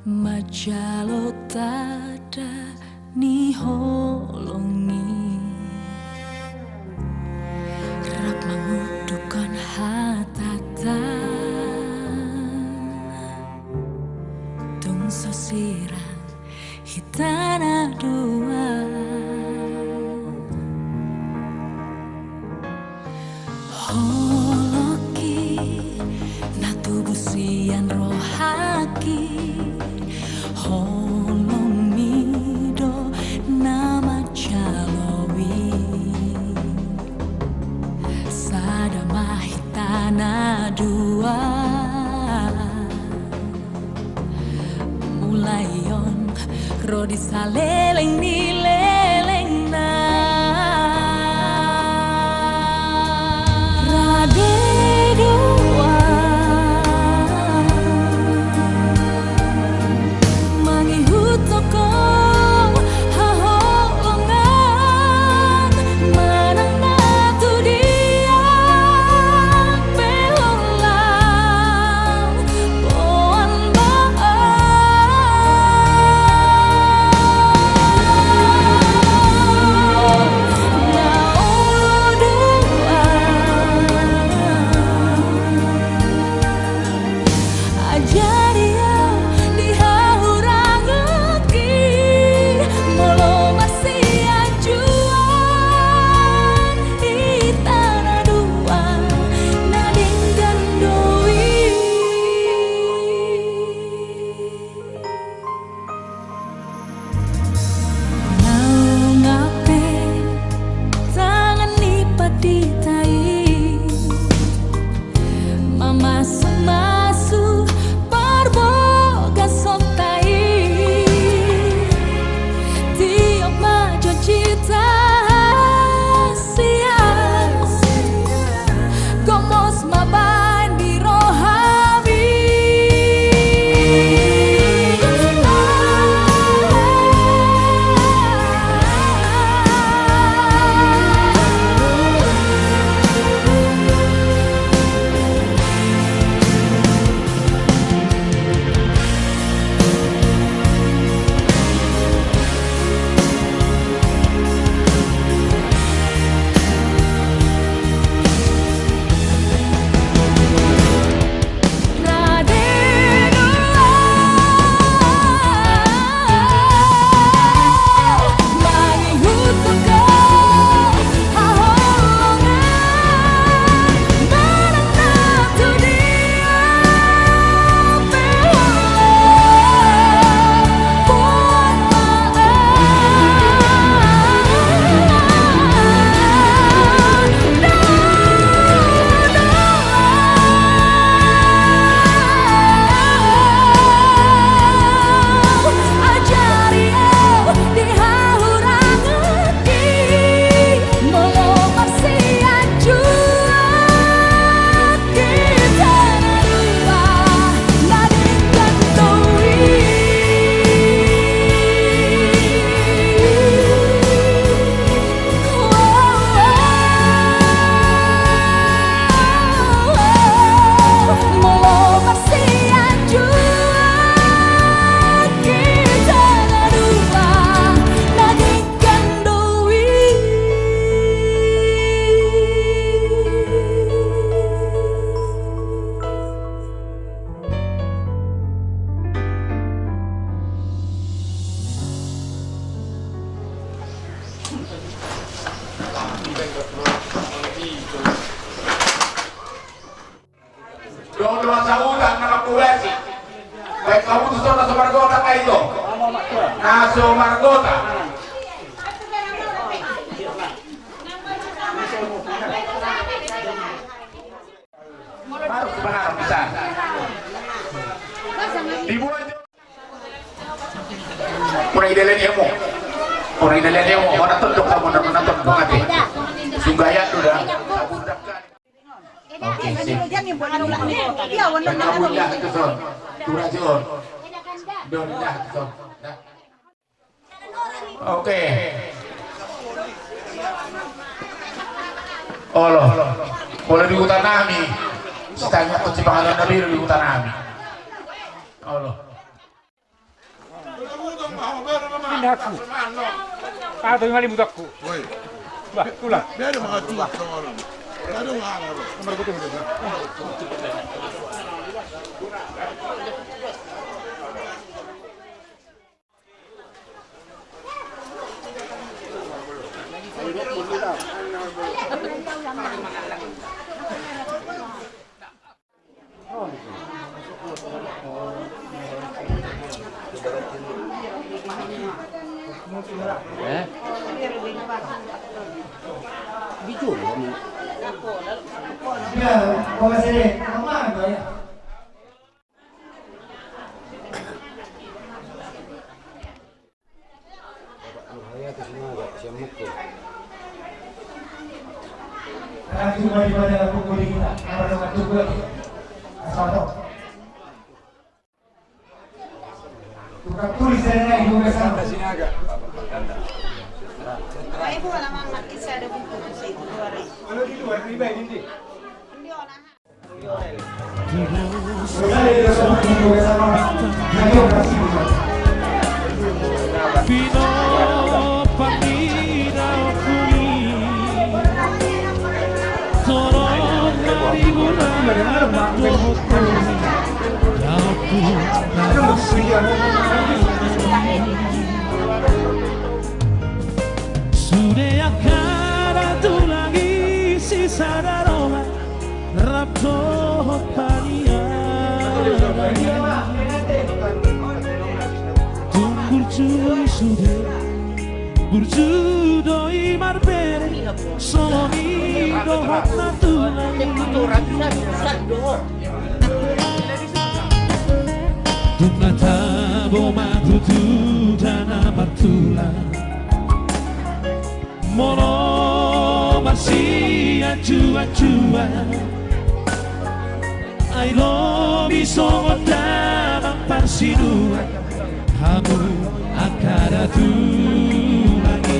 Majalo tada ni holongi rap mengudukan hatata tung sosirang hitana dua holoki na tubusian rohaki holomido nama calowi sadamahitana dua mulayon rodi saleleng ni leleng na rade dua mangihutoko haholongan manang natu dia pelolang poan Dua saudan nama kulesi. Baik kamu tuh naso margota kayak itu. Naso margota. Baru sebenarnya bisa. Dibuat. Kurang idealnya emo. Kurang idealnya emo. Mana tunduk sama mana tunduk aja. Sunggaya sudah. Oke, sip. Oke. Allah, boleh di hutan kami. Tanya ke Cipangan Nabi di hutan kami. Allah. aku. Kado ngali mudakku. Woi, Bah, tulah. biar mga tuwa tawon. Kado nga ako. Nomor ko tuh. Ya, como se ve, comando ya. Nanti cuma di pada pukul kita, pada waktu gue, asal tukang tulis saya ibu kesana. Pak Ibu naman makisa ada buku sa ito luar. Kalau di luar di baik ini. Hindi ona. Sudah itu sama ibu kesana, nanti operasi. Sudah akar tu lagi sisa daroma rapto pania Tunggu sudah Burjudo i marbere solo mi dohot na tulagi Tumatabo matutu dana martula Mono masia chua Ai lo mi sono damang parsinua Hamu akara tu lagi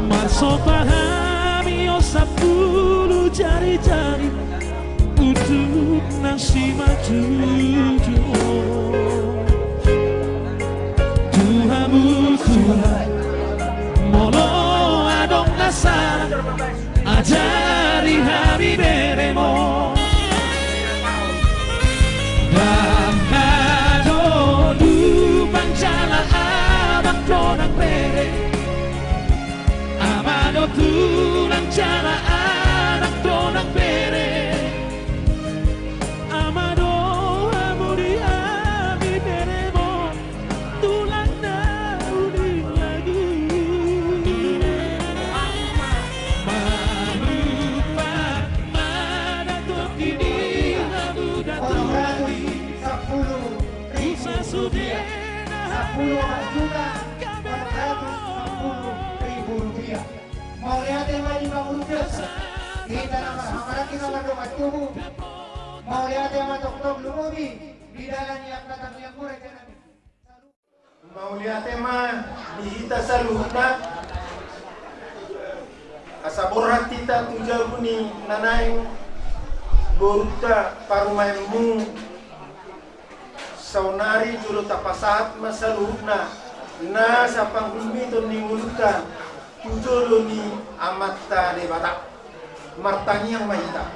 Marso pahami o sapulu jari-jari Untuk nasi maju Tuhamu Tuhan Molo adong nasara Ajari hami beremo Damado lupang jala abang donang bere Amado tulang jala anak donang bere Amado amuri ami beremo Tulang na uling lagu Malupa madatot kini labu datang Isa sudah Rp10 mau lihat yang lagi Rp50 kita nama hamaran kita ngadong tubuh mau lihat yang matok-tok lumubi di dalam yang datang yang murah mau lihat emang dihita saluhna asaborat kita tujal buni nanaing boruta parumaimmu saunari juru tapasat masaluhna na sa panggulmito ni ngulutan tujolo ni amatta de batak martanyang mahita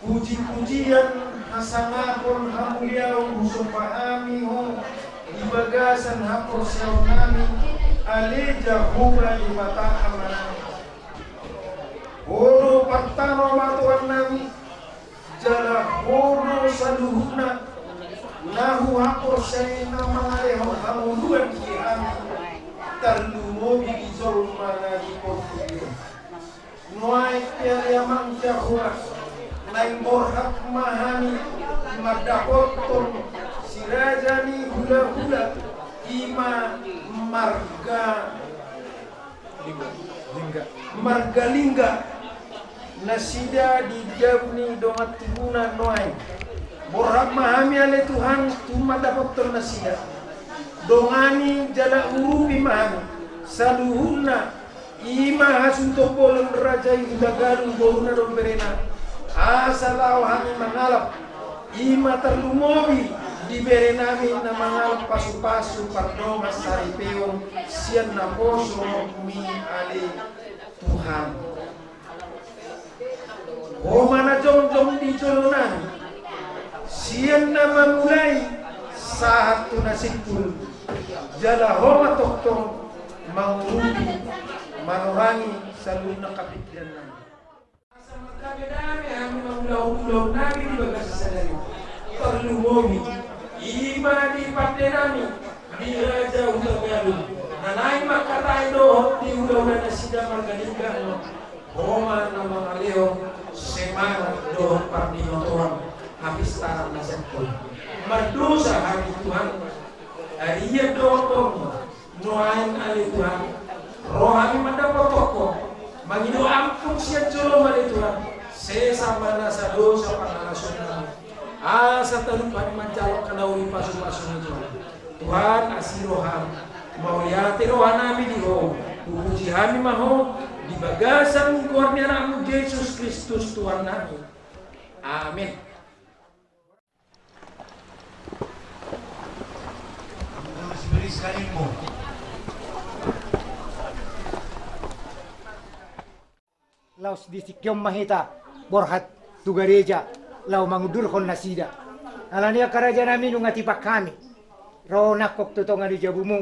puji-pujian hasangapon hamuliaw busong paami ho ibagasan hapor siyaw nami aleja hura di batak amanami horo partano matuan nami jala horo saluhuna nahu hapor siyaw namaleho hamuluan kihami terlumobi izol mana di portugio nuai piariamang jahua naing borhak mahani madakoton sirajani hula-hula ima marga lingga nasida di jabni dongat tibuna nuai borhak mahami ale Tuhan tuma dakoton nasida dongani jala urupi mahami saluhuna ima hasunto bolon raja udagaru boruna domberena asalaw hami mangalap ima terlumobi diberi nami na mga pasu-pasu pardongas saripeo siyan na poso mi ali Tuhan. O mana jom-jom di jolonan siyan na mamulay saat tunasipul jala homa toktong mangurugi manurangi sa lunang kapitlan namin. Sa magkabidami ang maulaw-ulaw namin di baga sa salari perlumomi ima di parte namin di Raja Utagalu nanay makatay doon di ulaw na nasida magaligan homa na mga leo semana doon pardinotoan hapistaran na sempul madusa hari Tuhan iya doon nuain ali Tuhan rohani mendapat pokok mengidu ampun siya jolo mali Tuhan sesama nasa dosa panalasun asa talupan mancalok kanauri pasu-pasu Tuhan Tuhan asiroham mau yati rohanami diho puji hami maho di bagasan kurnia namu Yesus Kristus Tuhan nami amin. Laos di sikyong mahita borhat tu gereja lau mangudurhon nasida alania karaja nami nung atipak kami ro nakok tutong ani jabumu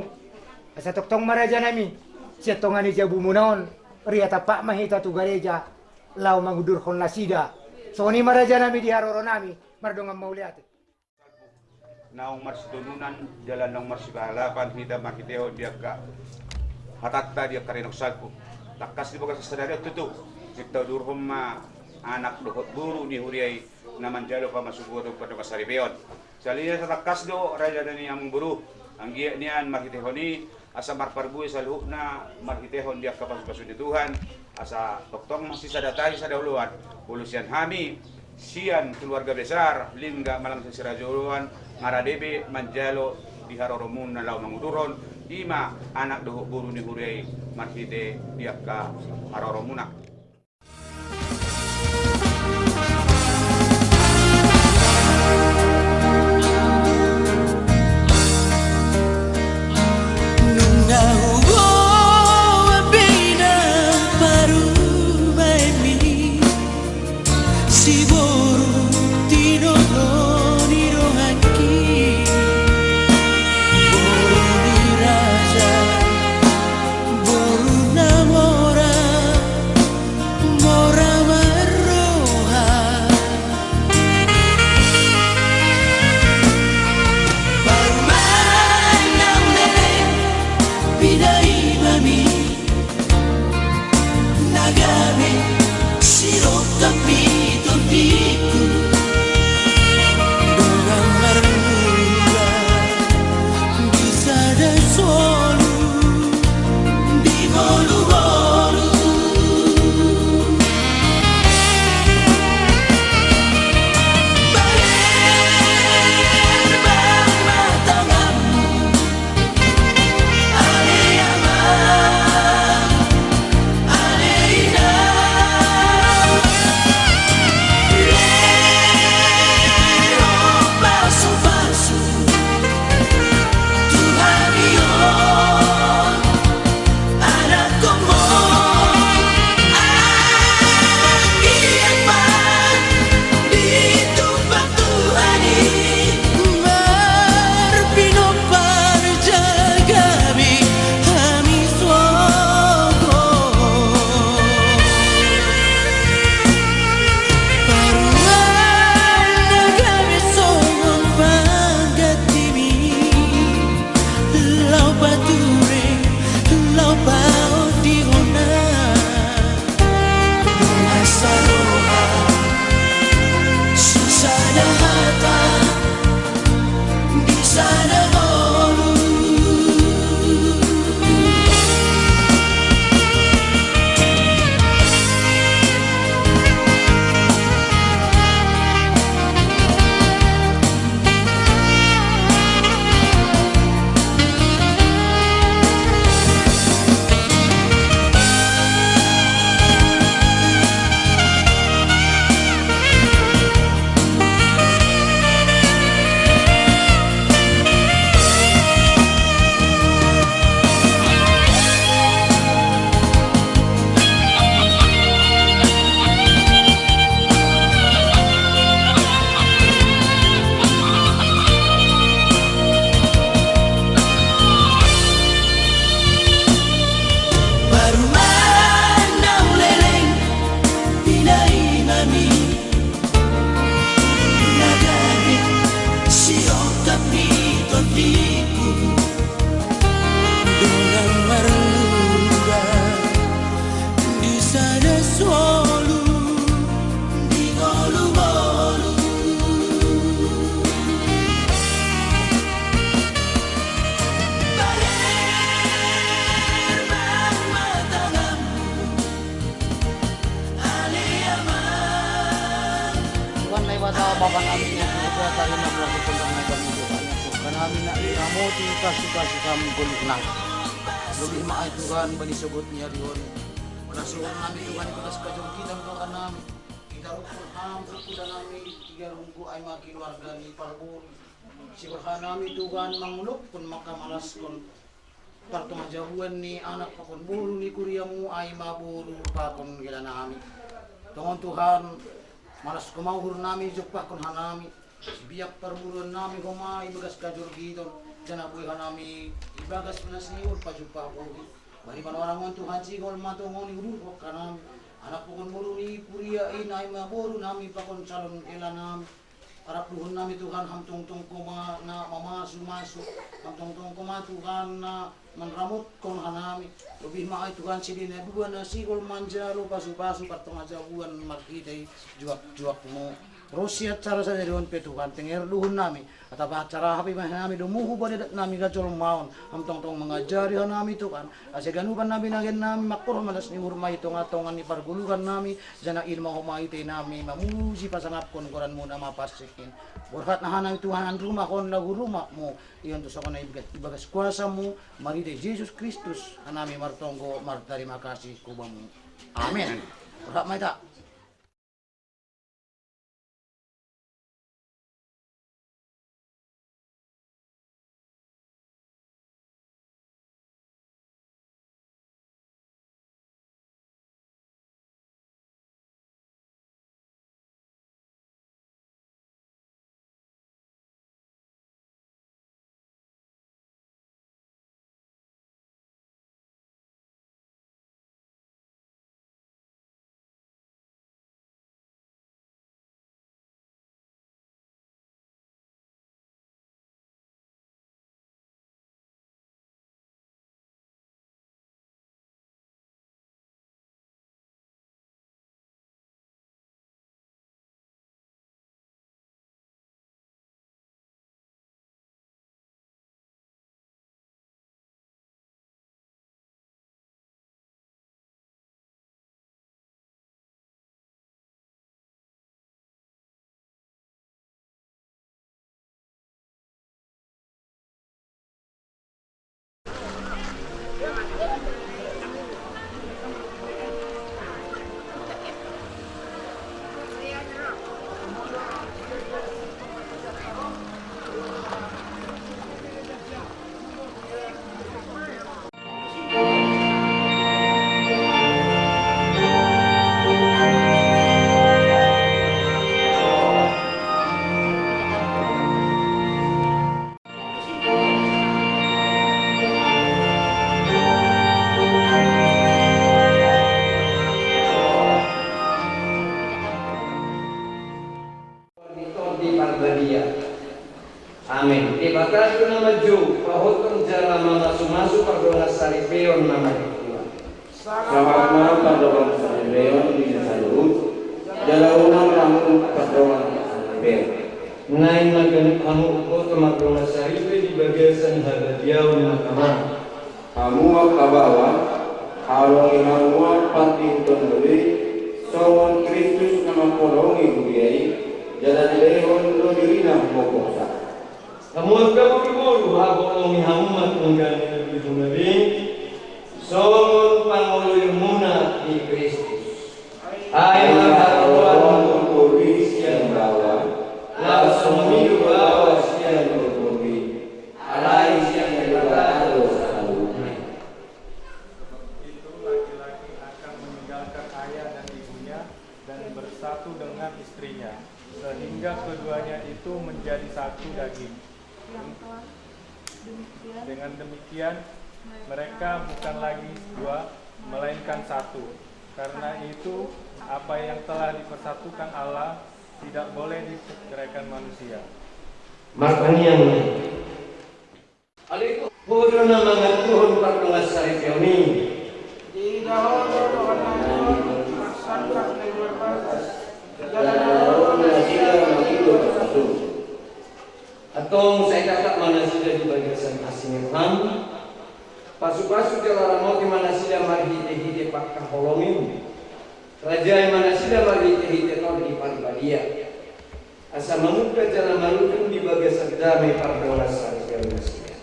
asa toktong maraja nami siya tong ani jabumu naon ria tapak mahita tu gereja lau mangudurhon nasida so ni maraja nami di haroro nami mardongan mauliate naong marsidununan jalan ng marsibahalapan hida makiteo dia ka hatatta dia karinok salpo lakas di bagas sadari tutu kita durhom ma anak dohot buru ni huriay naman jalo ka masubuto pada kasaribeon salinya sa lakas do raja dani among buru ang giya niyan makiteo ni asa marparbuy sa luhuk na makiteo dia ka pasu ni Tuhan asa toktong masih sadatay sa dauluan pulusian hami sian keluarga besar lingga malang sa sirajuluan ngaradebe manjalo di haroromun na law manguduron ima anak doho buru ni hurey marhide diak ka haroromuna. namin na kita tayo melakukan dengan Tuhan. Karena kami nak kamu kasih kamu kulit nang. Lebih maai Tuhan bani sebutnya Tuhan. Menasuhkan kami Tuhan kita sekajong kita Tuhan kami. Kita rukun ham rukun kami tiga rungku ay makin warga ni parbun. Sikurhan kami Tuhan manguluk pun maka malas kon. Partong jabuan ni anak pakon buru ni kuriamu ay maburu pakon gila nami. Tongon Tuhan malas kumauhur nami jupah kon hanami. Biak perburuan nami kumai bagas kajur giton. Jana buihan nami ibagas penasiur pajupah bogi. Bari orang Tuhan sigol matongon ni uruk kanami. Anak pakon buru ni kuria ay maburu nami pakon calon gila nami. Harap duhun nami Tuhan hamtong-tong koma na mamasu-masu. Hamtong-tong koma Tuhan na manramot kong hanami. Lebih maay Tuhan sidin na dua na sigol manjalo pasu-pasu partong ajabuan markitay juak-juak mo. Rosiat cara saja doon pe Tuhan tenger duhun nami. At apa cara hapi mah nami dumuhu balidat nami gajol maon. Hamtong-tong mengajari nami Tuhan. Asa ganupan nami nagen nami makor malas ni urmay tongatongan ni pargulukan nami. Jana ilma humay te nami mamuji pasangap kon koran mo na mapasikin. Berkat na hanami Tuhan ang rumah kon lagu rumah mo. Iyon to sa kon na ibagas kuasa mo. Maride Jesus Kristus anami martonggo martari makasih kubamu. Amin. Berkat may ta. Amin. Terima kasih nama Ju. Pahutong jalan masuk-masuk pardona saripeon nama Tuhan. Selamat malam pardona saripeon di Salud. Jalaunan kamu pardona saripeon. Nain makan kamu foto pardona saripe di bagian hadiah mahkamah. Kamu kabawa kalau inawa pati tonoli sawon Kristus nama kolongi buyai jalan lehon lo dirina mokosa. Kamu kamu habo Muhammad menggani lebih nabi sawon pangoloy muna di Kristus. Ayat harapan kuris yang bawa langsung hidup bawa siang berkopi alai siang berbatas selalu. Itu laki-laki akan meninggalkan ayah dan ibunya dan bersatu dengan istrinya sehingga keduanya itu menjadi satu daging. Dengan demikian mereka bukan lagi dua melainkan satu. Karena itu apa yang telah dipersatukan Allah tidak boleh diceraikan manusia. Makanya Alaikum bodoh nama ngatuhun pardongan saripeoni. Tidak atau saya kata mana sudah di bagian asing Tuhan. Pasu-pasu jalan mau di mana sudah mari hite pakah holongin. Raja yang mana sudah mari hite kau di Paribadia. asa mamuka jana malukum di bagas damai pardola sarjana manusia.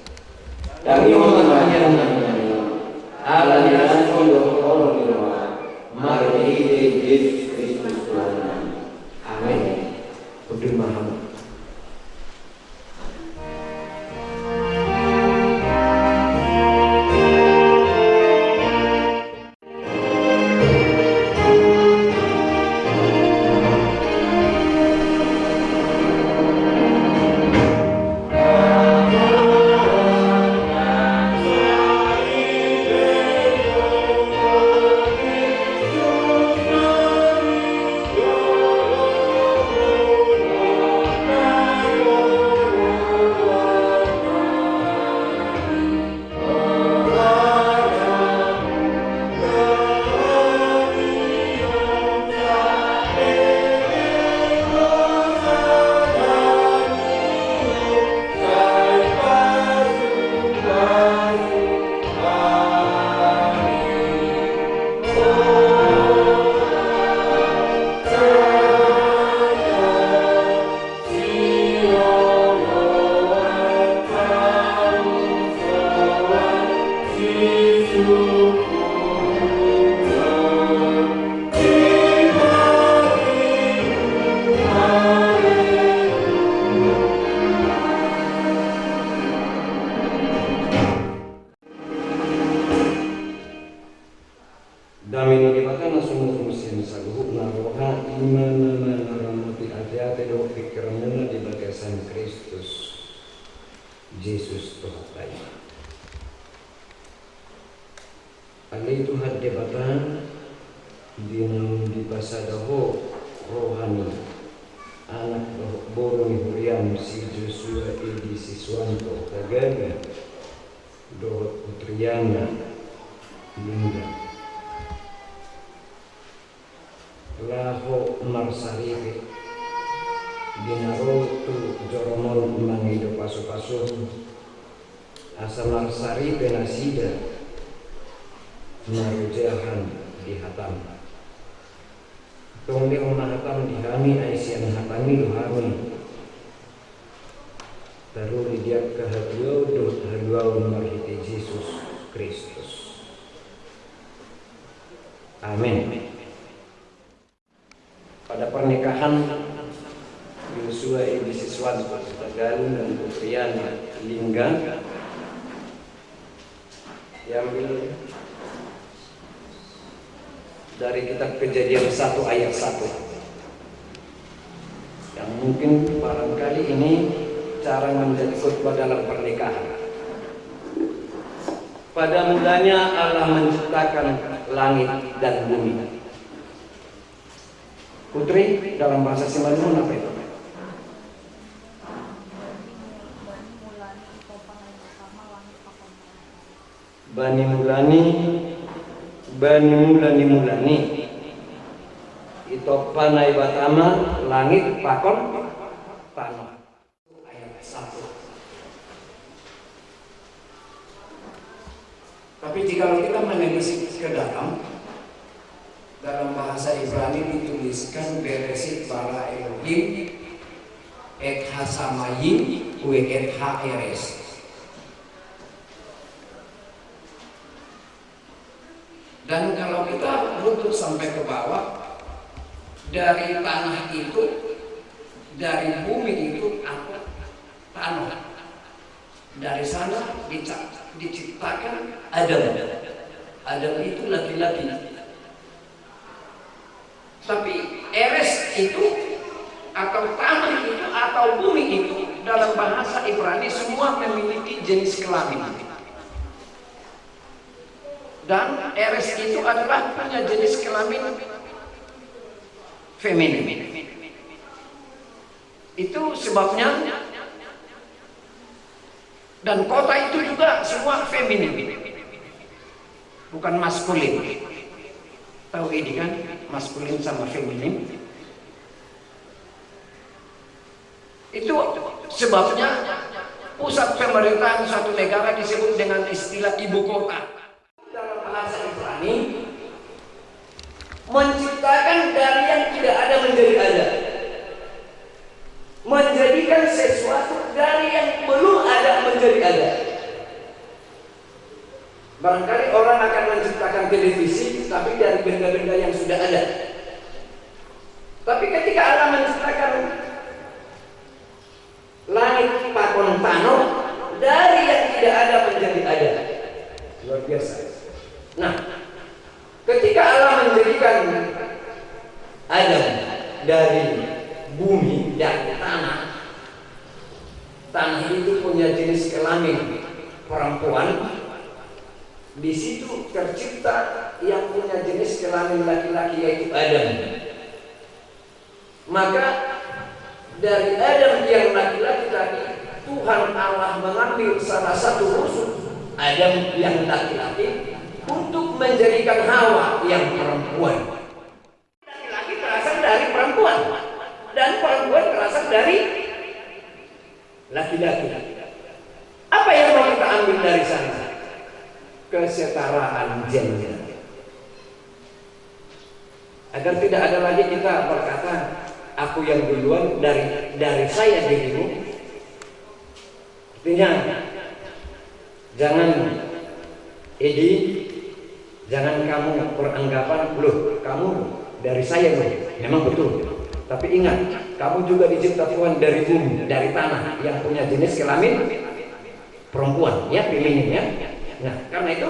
Kami memanahnya ala nilasan doa Allah di rumah. Mari Yesus Kristus Tuhan. Amin. Kudus Muhammad. Yesus Tuhan. Alai Tuhan debatan di pasadaho rohani anak borong huriam si Joshua Edi Siswanto Tagaga dohot putriana Linda laho marsarike dinaro tu joromon mangido paso-paso asa marsari penasida marujahan di hatam tong di hatam di kami aisian hatami luhami taruh di dia kehadiau doh hadiau marhiti Yesus Kristus. Amin. Pada pernikahan Yosua Edi Siswanto Tagalu dan putriana Lingga diambil dari kitab Kejadian 1 ayat 1 yang mungkin barangkali ini cara menjadi khutbah dalam pernikahan. Pada mulanya Allah menciptakan langit dan bumi. Putri dalam bahasa Simalungun apa itu? Bani mulani itu panai batama langit pakon tanah ayat 1. Tapi jika kita menelisik ke dalam bahasa Ibrani dituliskan Beresit bara Elohim et hasamayim we et haeres. Dan kalau kita runtut sampai ke bawah, dari tanah itu, dari bumi itu ada tanah. Dari sana diciptakan Adam. Adam itu laki-laki. Tapi eres itu atau tanah itu atau bumi itu dalam bahasa Ibrani semua memiliki jenis kelamin. Dan eres itu adalah punya jenis kelamin feminin. Itu sebabnya. Dan kota itu juga semua feminin, bukan maskulin. Tahu ini kan, maskulin sama feminin. Itu sebabnya pusat pemerintahan suatu negara disebut dengan istilah ibu kota. Dalam bahasa Ibrani menciptakan dari yang tidak ada menjadi ada. menjadikan sesuatu dari yang belum ada menjadi ada. Barangkali orang akan menciptakan televisi tapi dari benda-benda yang sudah ada. Tapi ketika Allah menciptakan langit pakon tanah dari yang tidak ada menjadi ada, luar biasa. Nah, ketika Allah menjadikan Adam dari bumi dan tanah itu punya jenis kelamin perempuan. Di situ tercipta yang punya jenis kelamin laki-laki yaitu Adam. Maka dari Adam yang laki-laki tadi, Tuhan Allah mengambil salah satu rusuh Adam yang laki-laki untuk menjadikan Hawa yang perempuan. Laki-laki berasal dari perempuan dan perempuan berasal dari laki-laki. Apa yang mau kita ambil dari sana? Kesetaraan gender. Agar tidak ada lagi kita berkata aku yang duluan dari saya dirimu. Artinya jangan Edi, jangan kamu beranggapan loh kamu dari saya loh. Memang betul. Tapi ingat, kamu juga dicipta Tuhan dari bumi, dari tanah yang punya jenis kelamin perempuan. Ya, pilihnya ya. Nah, karena itu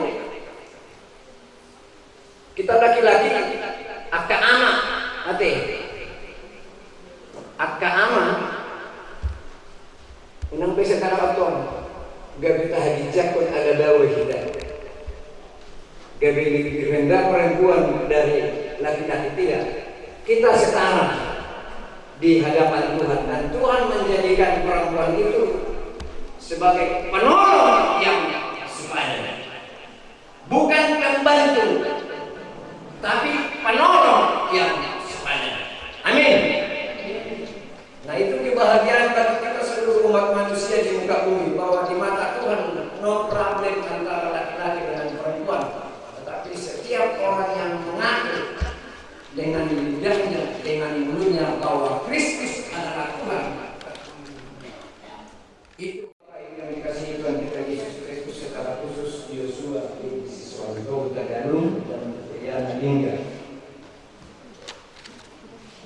kita laki-laki akka ama ate akka ama unang pesa kana aton gabi tahajijak pun ada dawe kita gabi rendah perempuan dari laki-laki tidak kita setara di hadapan Tuhan dan Tuhan menjadikan perempuan itu sebagai penolong yang bukan pembantu tapi penolong yang sepadan. Amin. Nah itu kebahagiaan bagi kita seluruh umat manusia di muka bumi bahwa di mata Tuhan no problem antara laki-laki dengan perempuan, tetapi setiap orang yang mengaku dengan lidahnya, dengan mulutnya bahwa Kristus adalah Tuhan, itu yang dikasihi Tuhan kita Yesus Kristus secara khusus Yosua di Siswanto Tagalung dan Yana Lingga.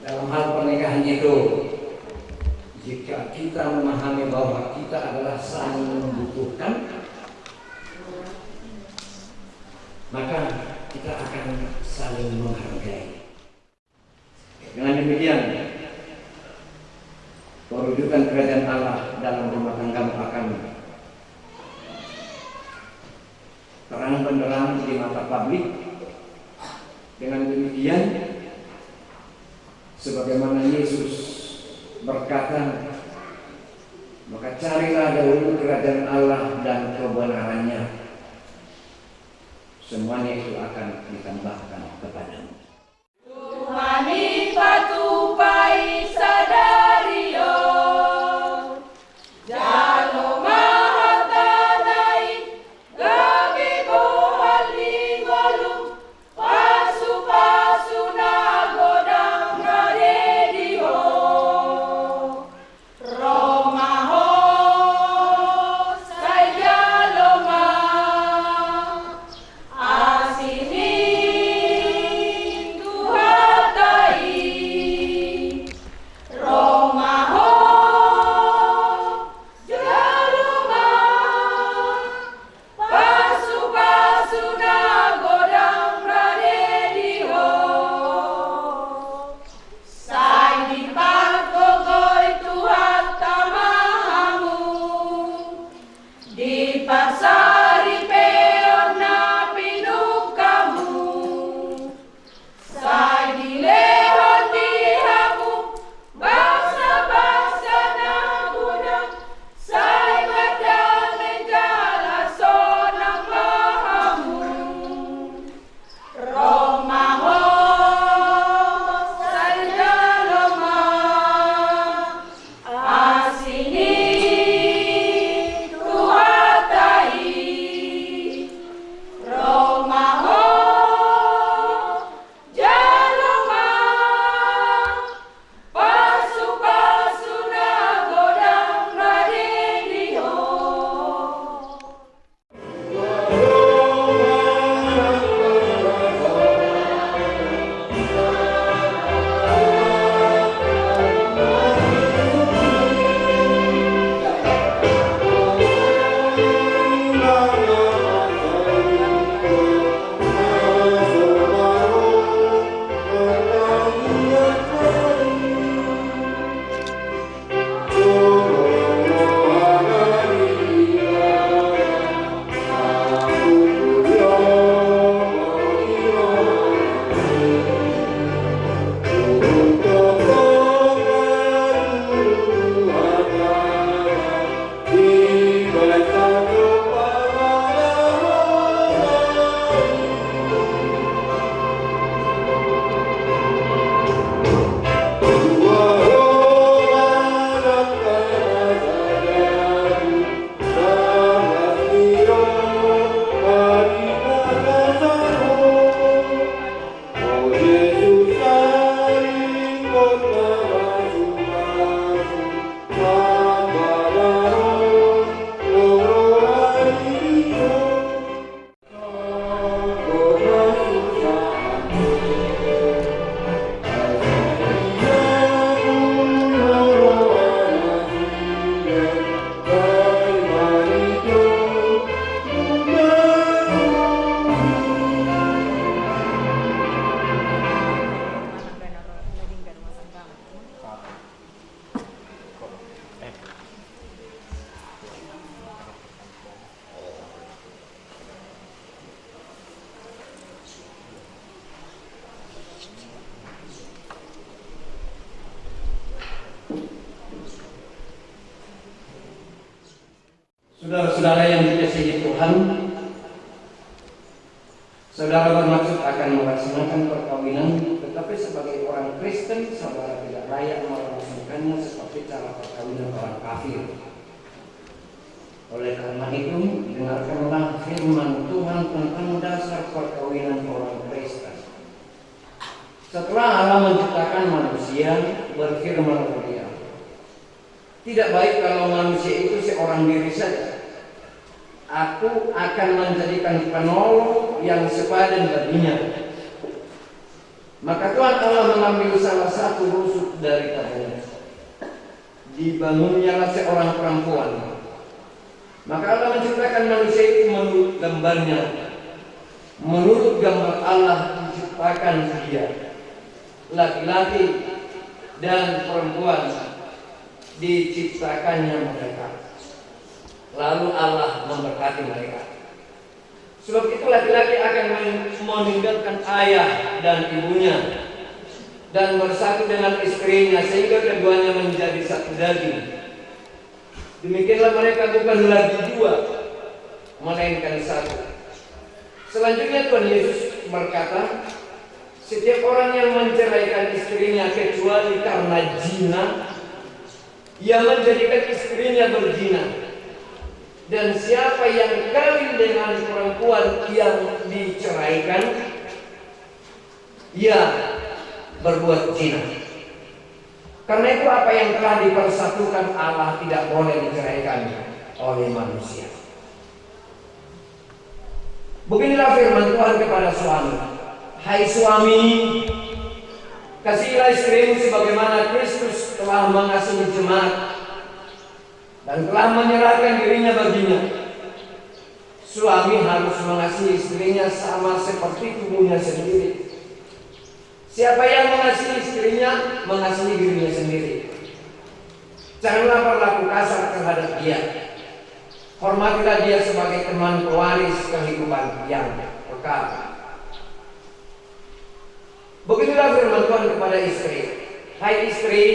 Dalam hal pernikahan itu, jika kita memahami bahwa kita adalah saling membutuhkan, maka kita akan saling menghargai. Dengan demikian, perwujudan kerajaan Allah dalam rumah tanggamu akan terang benderang di mata publik. Dengan demikian, sebagaimana Yesus berkata, maka carilah dahulu kerajaan Allah dan kebenarannya, semuanya itu akan ditambahkan kepadamu. Tuhani patupai sadario jalo mahatanai gabi bohali golum pasu nagodang radio romaho sayaloma asini Saudara-saudara yang dikasihi Tuhan, saudara bermaksud akan melaksanakan perkawinan, tetapi sebagai orang Kristen, saudara tidak layak melangsungkannya seperti cara perkawinan orang kafir. Oleh karena itu, dengarkanlah firman Tuhan tentang dasar perkawinan orang Kristen. Setelah Allah menciptakan manusia, berfirman Dia, tidak baik kalau manusia itu seorang diri saja. Aku akan menjadikan penolong yang sepadan baginya. Maka Tuhan Allah mengambil salah satu rusuk daripadanya. Dibangunnyalah seorang perempuan. Maka Allah menciptakan manusia itu menurut gambarnya. Menurut gambar Allah diciptakan dia. Laki-laki dan perempuan diciptakannya mereka. Lalu Allah memberkati mereka. Sebab itu laki-laki akan meninggalkan ayah dan ibunya dan bersatu dengan istrinya sehingga keduanya menjadi satu daging. Demikianlah mereka bukan lagi dua, melainkan satu. Selanjutnya Tuhan Yesus berkata, setiap orang yang menceraikan istrinya kecuali karena zina, ia menjadikan istrinya berzina. Dan siapa yang kawin dengan perempuan yang diceraikan, ia berbuat zina. Karena itu apa yang telah dipersatukan Allah tidak boleh diceraikan oleh manusia. Beginilah firman Tuhan kepada suami. Hai suami, kasihilah istrimu sebagaimana Kristus telah mengasihi jemaat dan telah menyerahkan dirinya baginya. Suami harus mengasihi istrinya sama seperti tubuhnya sendiri. Siapa yang mengasihi istrinya, mengasihi dirinya sendiri. Janganlah berlaku kasar terhadap dia. Hormatilah dia sebagai teman pewaris kehidupan yang kekal. Beginilah firman Tuhan kepada istri. Hai istri,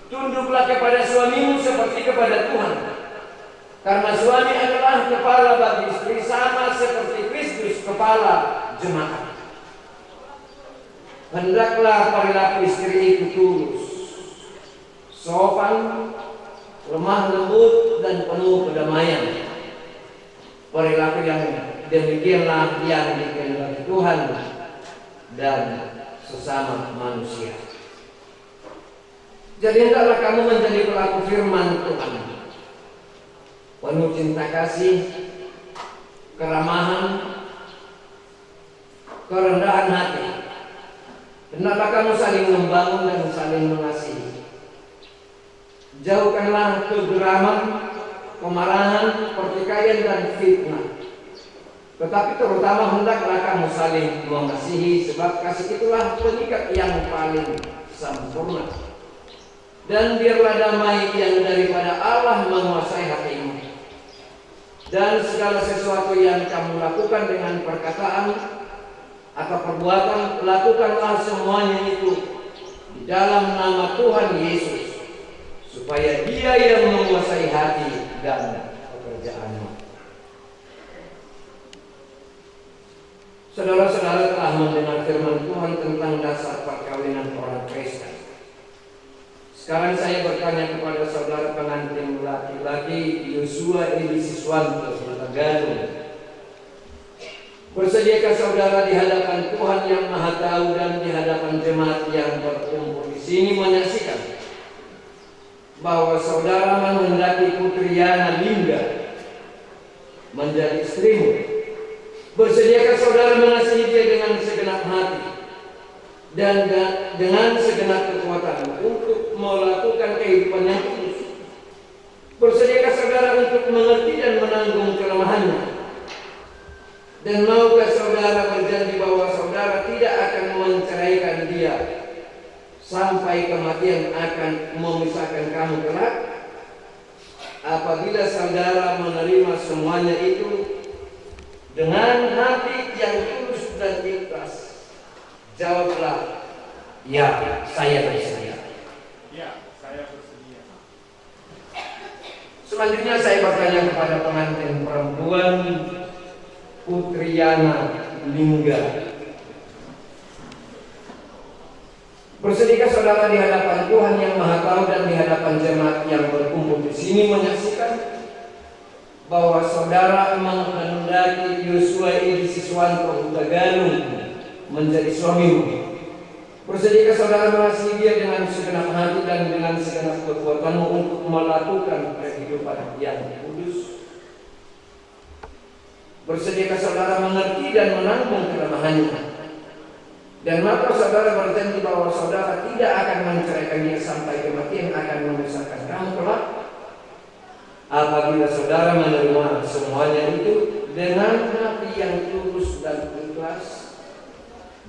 tunduklah kepada suamimu seperti kepada Tuhan. Karena suami adalah kepala bagi istri sama seperti Kristus kepala jemaat. Hendaklah perilaku istri itu tulus, sopan, lemah lembut dan penuh kedamaian. Perilaku yang demikianlah yang dikehendaki Tuhan dan sesama manusia. Jadi hendaklah kamu menjadi pelaku firman Tuhan, penuh cinta kasih, keramahan, kerendahan hati. Hendaklah kamu saling membangun dan saling mengasihi. Jauhkanlah kegeraman, kemarahan, pertikaian dan fitnah. Tetapi terutama hendaklah kamu saling mengasihi, sebab kasih itulah pengikat yang paling sempurna. Dan biarlah damai yang daripada Allah menguasai hatimu. Dan segala sesuatu yang kamu lakukan dengan perkataan atau perbuatan, lakukanlah semuanya itu di dalam nama Tuhan Yesus, supaya Dia yang menguasai hati dan pekerjaanmu. Saudara-saudara telah mendengar firman Tuhan tentang dasar perkawinan orang Kristen. Sekarang saya bertanya kepada saudara pengantin laki-laki Yosua Eli Siswanto Taganu. Bersediakah saudara di hadapan Tuhan yang Maha Tahu dan di hadapan jemaat yang berkumpul di sini menyaksikan bahwa saudara menghendaki putri Yana Linda menjadi istrimu? Bersediakah saudara mengasihi dia dengan segenap hati dan dengan segenap kekuatan untuk melakukan kehidupan yang kudus? Bersediakah saudara untuk mengerti dan menanggung kelemahannya? Dan maukah saudara berjanji bahwa saudara tidak akan menceraikan dia sampai kematian akan memisahkan kamu kelak? Apabila saudara menerima semuanya itu dengan hati yang tulus dan ikhlas, jawablah, ya, saya bersedia. Ya, saya bersedia. Selanjutnya saya bertanya kepada pengantin perempuan Putriana Lingga. Bersedihkah saudara di hadapan Tuhan yang Maha Tahu dan di hadapan jemaat yang berkumpul di sini menyaksikan bahwa saudara menghendaki Yosua Edi Siswanto Huta Galung menjadi suamimu? Bersedihkah saudara mengasihi dia dengan segenap hati dan dengan segenap kekuatanmu untuk melakukan kehidupan yang kudus? Bersedihkah saudara mengerti dan menanggung kelemahannya? Dan maka saudara berjanji bahwa saudara tidak akan menceraikan dia sampai kematian akan memisahkan kamu kelak? Apabila saudara menerima semuanya itu dengan hati yang tulus dan ikhlas,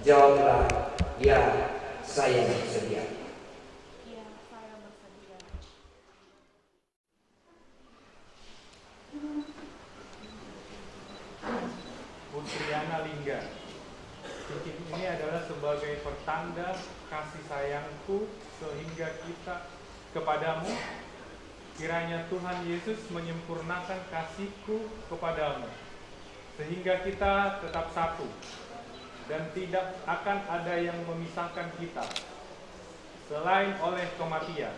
jawablah, ya, saya bersedia. Ya, saya bersedia. Putriana Lingga, cincin ini adalah sebagai pertanda kasih sayangku sehingga kita kepadamu. Kiranya Tuhan Yesus menyempurnakan kasihku kepadamu, sehingga kita tetap satu, dan tidak akan ada yang memisahkan kita, selain oleh kematian.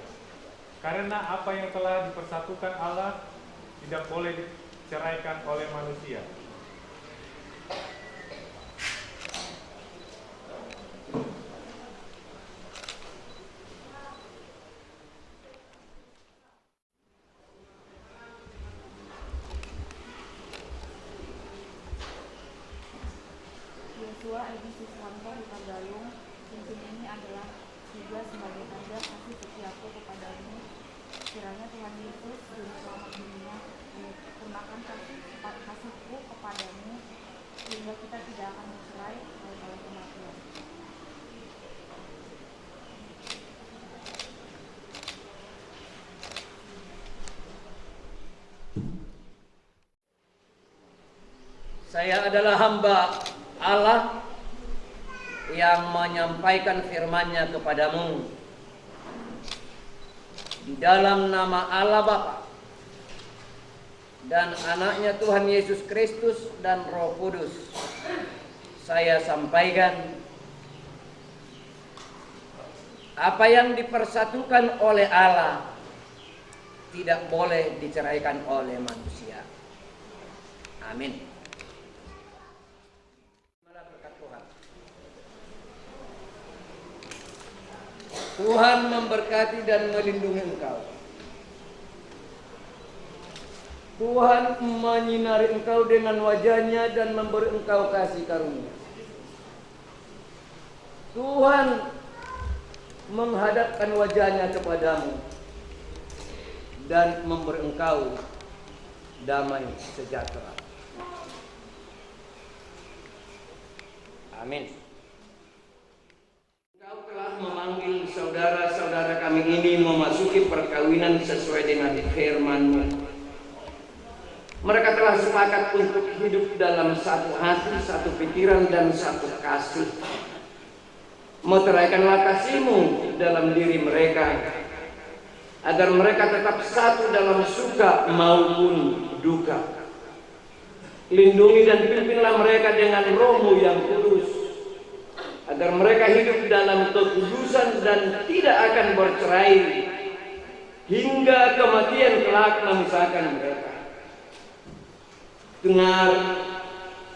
Karena apa yang telah dipersatukan Allah, tidak boleh diceraikan oleh manusia. Yosua Edi Siswanto Huta Galung, cincin ini adalah juga sebagai tanda kasih setiaku kepadamu. Kiranya Tuhan Yesus Juru Selamat dunia menyempurnakan kasihku kepadamu, sehingga kita tidak akan bercerai oleh kematian. Saya adalah hamba Allah yang menyampaikan firman-Nya kepadamu di dalam nama Allah Bapa dan Anaknya Tuhan Yesus Kristus dan Roh Kudus. Saya sampaikan apa yang dipersatukan oleh Allah tidak boleh diceraikan oleh manusia. Amin. Tuhan memberkati dan melindungi engkau. Tuhan menyinari engkau dengan wajah-Nya dan memberi engkau kasih karunia. Tuhan menghadapkan wajah-Nya kepadamu dan memberi engkau damai sejahtera. Amin. Engkau telah memanggil saudara-saudara kami ini memasuki perkawinan sesuai dengan firman-Mu. Mereka telah sepakat untuk hidup dalam satu hati, satu pikiran, dan satu kasih. Meteraikanlah kasih-Mu dalam diri mereka, agar mereka tetap satu dalam suka maupun duka. Lindungi dan pimpinlah mereka dengan Roh-Mu yang kudus, agar mereka hidup dalam kekudusan dan tidak akan bercerai hingga kematian kelak memisahkan mereka. Dengar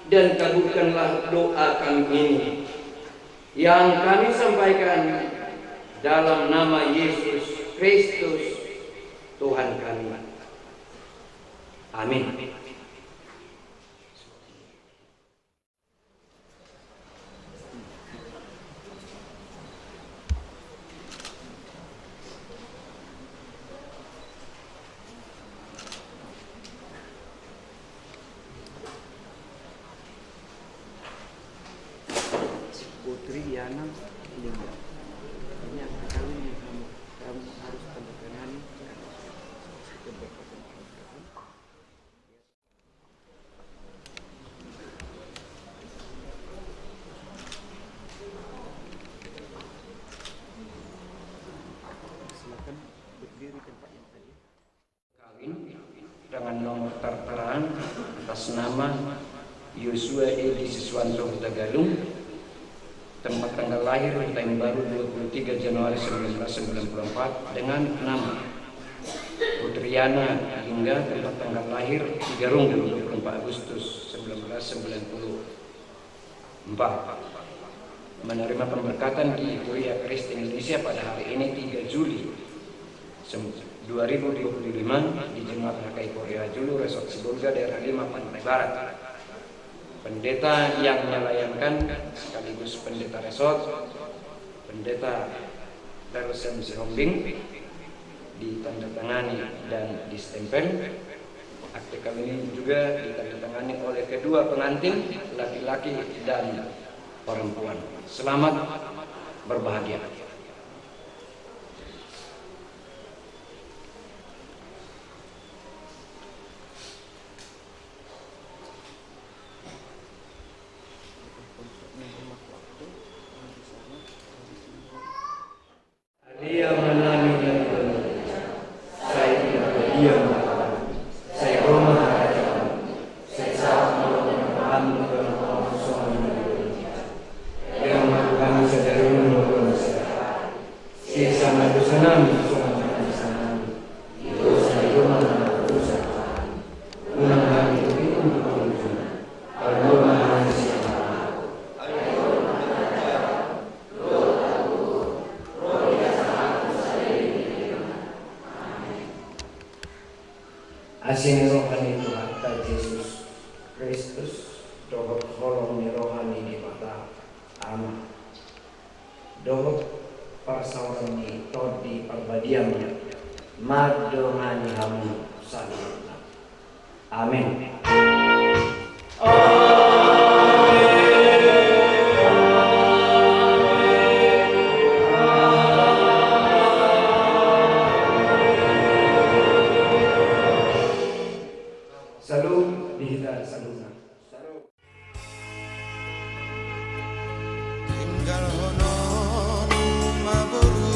dan kabulkanlah doa kami ini yang kami sampaikan dalam nama Yesus Kristus Tuhan kami. Amin. Putriana Lingga. Ini yang kali kamu harus tanda tangan. tangan nomor tertera atas nama Yosua Edi Siswanto Huta Galung, tempat tanggal lahir tahun baru 23 Januari 1994 dengan nama Putriana hingga tempat tanggal lahir Tigarung 24 Agustus 1994. Menerima pemberkatan di Kuliah Kristen Indonesia pada hari ini 3 Juli 2025 di Jemaat HKI Korea Julu, Resort Sibolga, daerah 5 Pantai Barat. Pendeta yang melayangkan sekaligus pendeta resort, Pendeta Darusem Sehombing, ditandatangani dan distempel. Akte kawin ini juga ditandatangani oleh kedua pengantin, laki-laki dan perempuan. Selamat berbahagia. Dia menangis dan saya diam, saya rumah saya sama dengan suami yang melakukan saudara menurut saya sama dosa nami dosa rumah dosa menangani itu untuk kalau manusia asin rohani Tuhan Yesus Kristus, dohot holong rohani di mata ama, dohot parsauran di todi perbadiamnya, madongani hamu salina. Amin. Salam dihita saluna. Tinggal hono maboru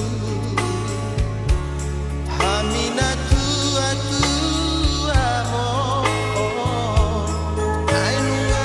haminatu atu amo ainung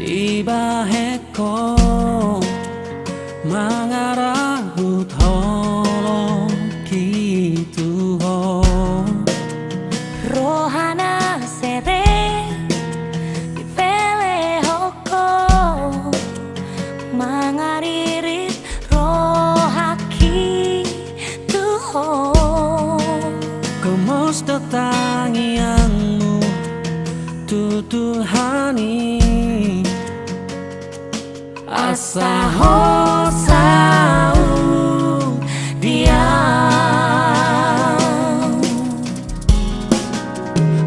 ibaheko mangarahut holo kitu ho rohana sere dipele hoko mangaririt rohaki tuho kemus datangianmu tutuhani asa hosau dia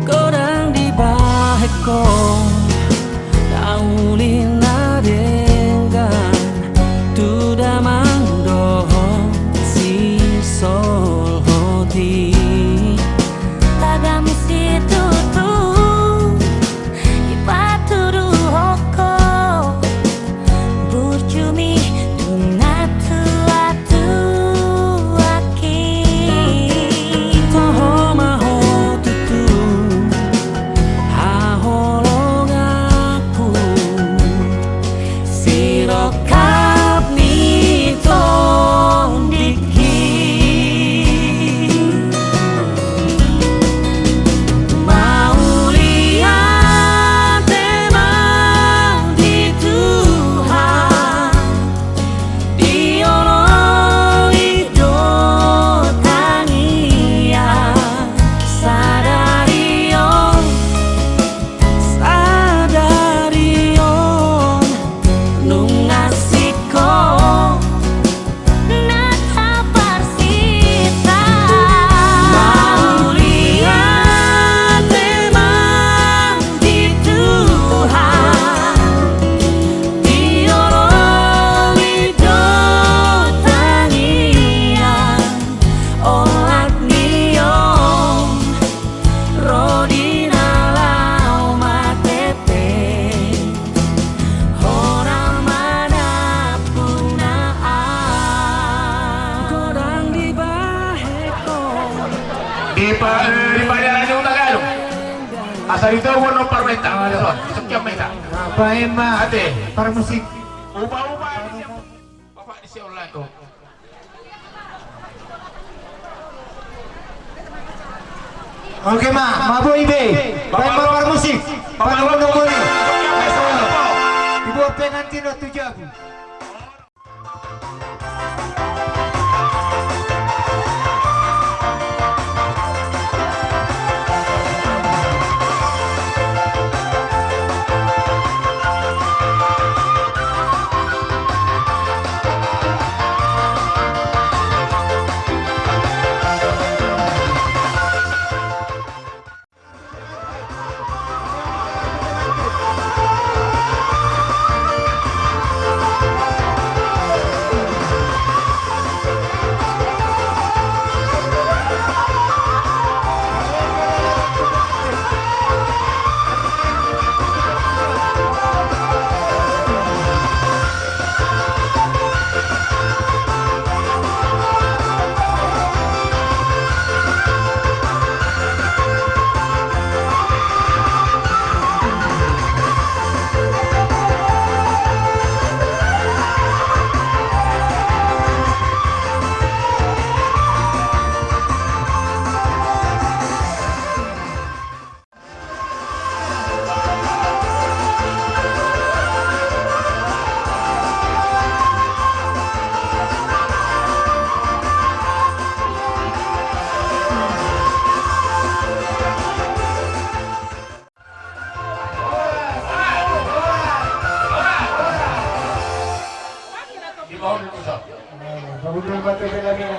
kodang di baheko daulina dengan tuda mangdoho si sol hoti tagam situ tu ipaturu hoko burjumi tunatu atu aki toho maho tutu haholong aku sirokap nito diki mau lihat emang di Tuhan diolong hidup tania sadarion nungasiko nata parsita mau lihat emang di Tuhan diolong hidup tania olat nion rodina lau matepe orang manapun kodang di baheko Di Padaran yung Tagalog. Asal itu wono parmenta. Sekian meta. Baik mah Ate. para musik. Ubah-ubah di siya. Bapak di siya online ko. Oke mah, mabo ibe. Baik mah para musik. Panunong Ibu pengantin tujuh.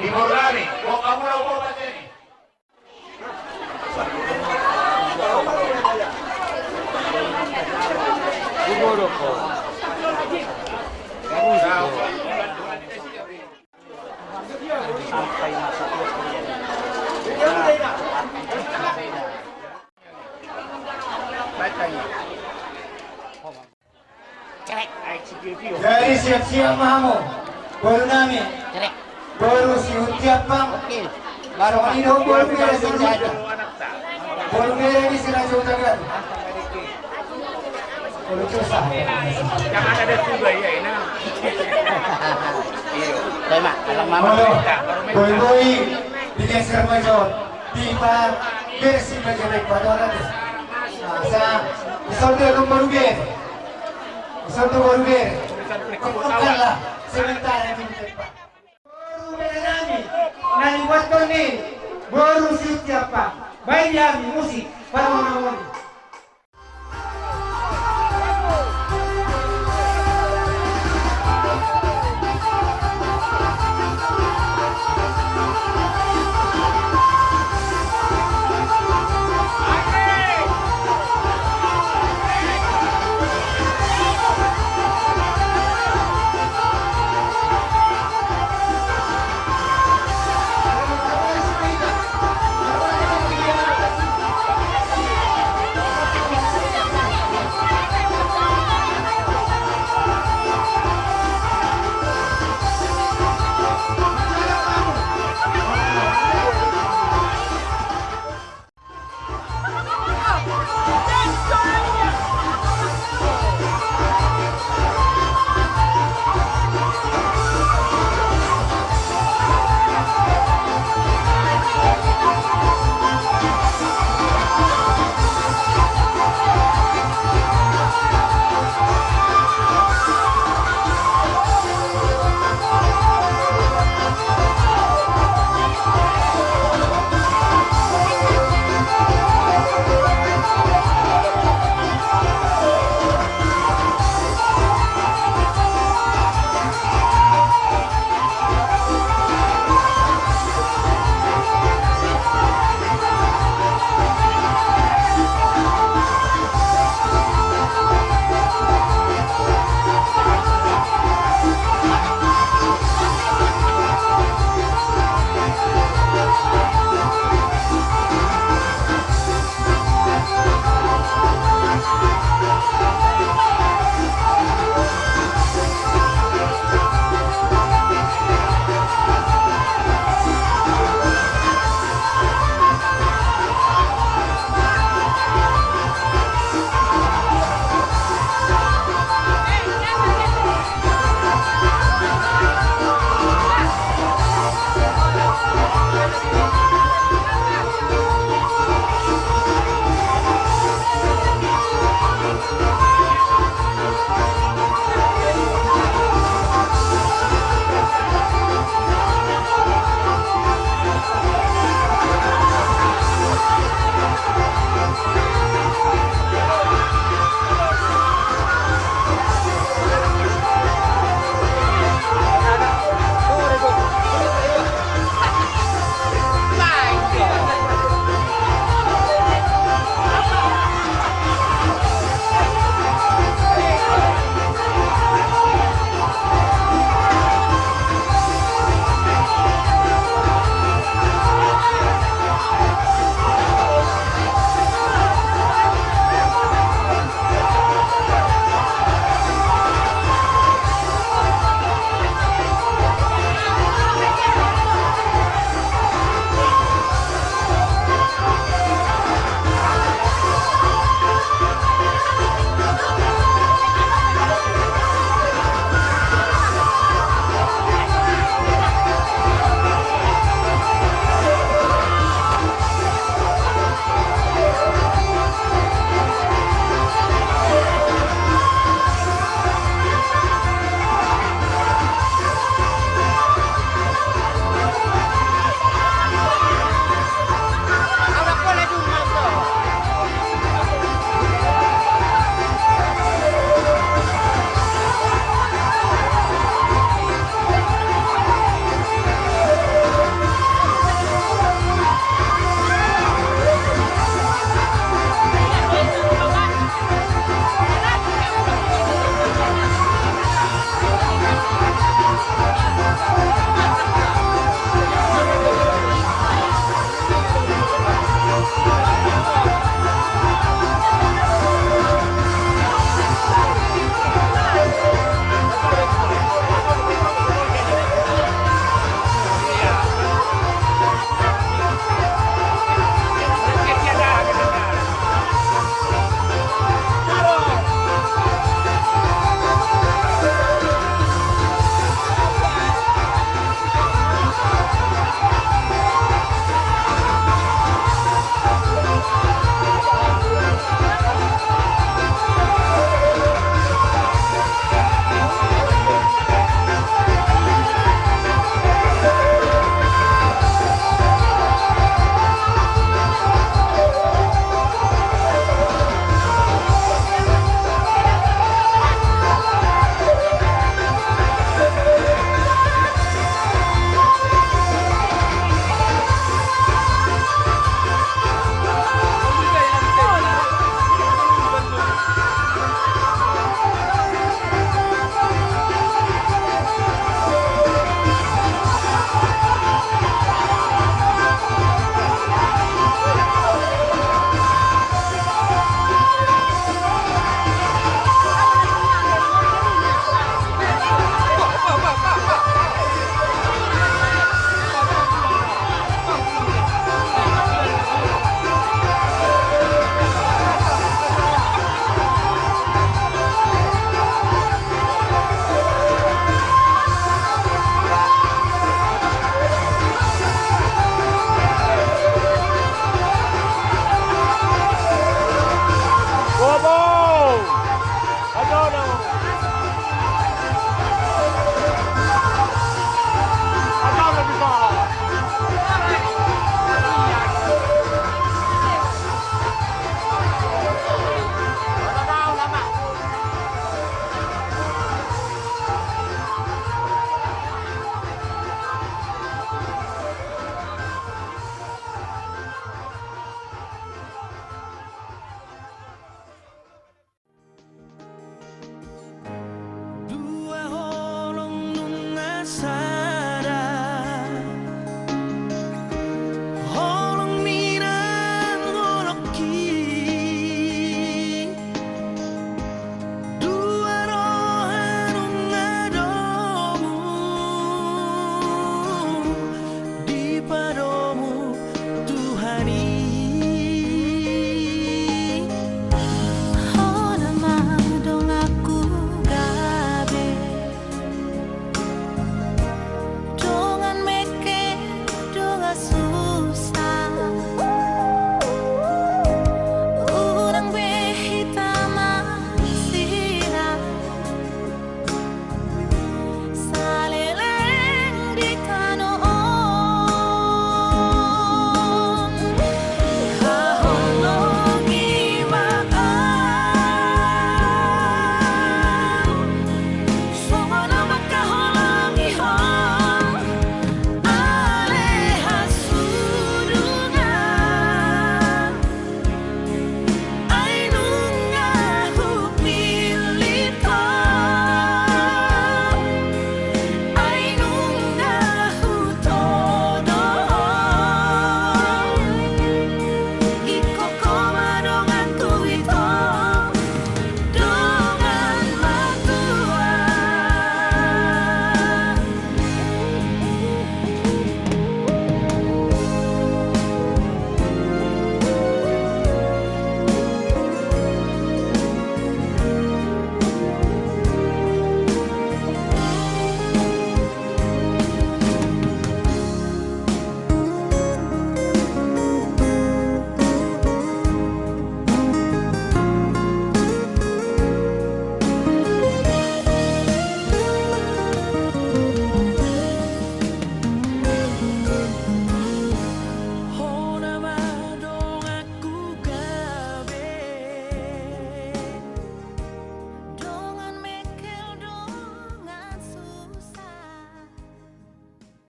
Ibu Rani, kok kamu mau baca ini? Jadi siap-siap mahamu. Baru nami. Baru si Utiap Pang. Baru ini baru beres saja. Baru beres di sini jauh tangan. Kalau susah. Jangan ada juga ya ini. Tema, alam mama. Boy digeser maju. Tiba bersih bagian padoran. Sa isolde baru ber. Isolde baru ber. Kekala sebentar ini Pak. Baru menanami. Nani buat kau ni. Baru siapa? Baik ya musik para orang